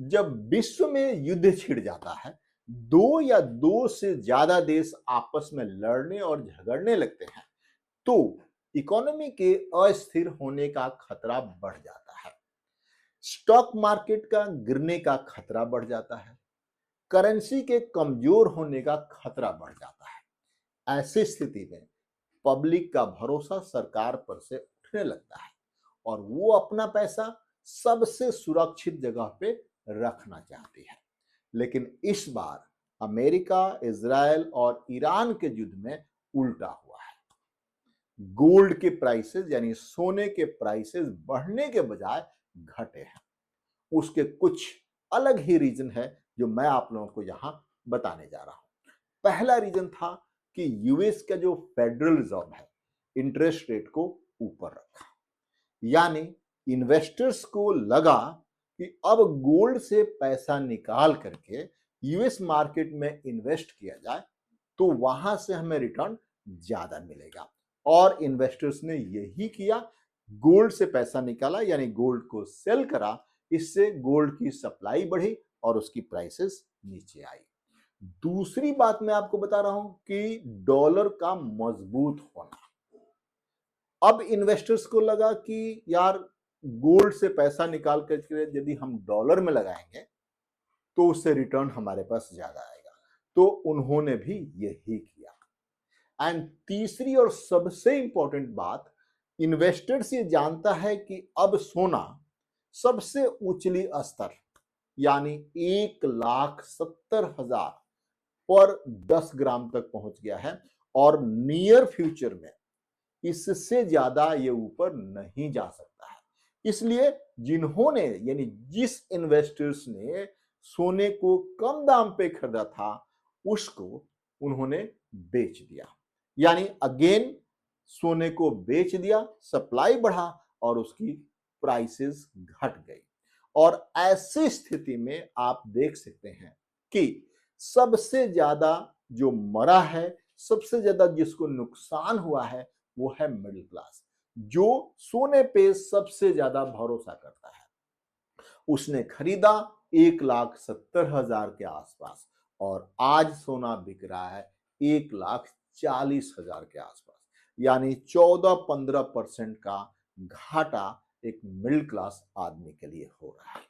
जब विश्व में युद्ध छिड़ जाता है, दो या दो से ज्यादा देश आपस में लड़ने और झगड़ने लगते हैं, तो इकोनॉमी के अस्थिर होने का खतरा बढ़ जाता है। स्टॉक मार्केट का गिरने का खतरा बढ़ जाता है। करेंसी के कमजोर होने का खतरा बढ़ जाता है। ऐसी स्थिति में पब्लिक का भरोसा सरकार पर से उठने लगता है और वो अपना पैसा सबसे सुरक्षित जगह पे रखना चाहती है। लेकिन इस बार अमेरिका, इजराइल और ईरान के युद्ध में उल्टा हुआ है। गोल्ड के प्राइसेस यानी सोने के प्राइसेस बढ़ने के बजाय घटे हैं। उसके कुछ अलग ही रीजन है जो मैं आप लोगों को यहां बताने जा रहा हूं। पहला रीजन था कि यूएस का जो फेडरल रिजर्व है, इंटरेस्ट रेट को ऊपर रखा। यानी इन्वेस्टर्स को लगा कि अब गोल्ड से पैसा निकाल करके यूएस मार्केट में इन्वेस्ट किया जाए तो वहां से हमें रिटर्न ज्यादा मिलेगा। और इन्वेस्टर्स ने यही किया, गोल्ड से पैसा निकाला यानी गोल्ड को सेल करा। इससे गोल्ड की सप्लाई बढ़ी और उसकी प्राइसेस नीचे आई। दूसरी बात मैं आपको बता रहा हूं कि डॉलर का मजबूत होना। अब इन्वेस्टर्स को लगा कि यार गोल्ड से पैसा निकाल करके यदि हम डॉलर में लगाएंगे तो उससे रिटर्न हमारे पास ज्यादा आएगा, तो उन्होंने भी यही किया। एंड तीसरी और सबसे इंपॉर्टेंट बात, इन्वेस्टर्स ये जानता है कि अब सोना सबसे उछली स्तर यानी 1,70,000 पर 10 ग्राम तक पहुंच गया है और नियर फ्यूचर में इससे ज्यादा ये ऊपर नहीं जा सकता है। इसलिए जिन्होंने यानी जिस इन्वेस्टर्स ने सोने को कम दाम पे खरीदा था उसको उन्होंने बेच दिया। यानी अगेन सोने को बेच दिया, सप्लाई बढ़ा और उसकी प्राइसेस घट गई। और ऐसी स्थिति में आप देख सकते हैं कि सबसे ज्यादा जो मरा है, सबसे ज्यादा जिसको नुकसान हुआ है वो है मिडिल क्लास, जो सोने पे सबसे ज्यादा भरोसा करता है। उसने खरीदा 1,70,000 के आसपास और आज सोना बिक रहा है 1,40,000 के आसपास। यानी 14-15% का घाटा एक मिडिल क्लास आदमी के लिए हो रहा है।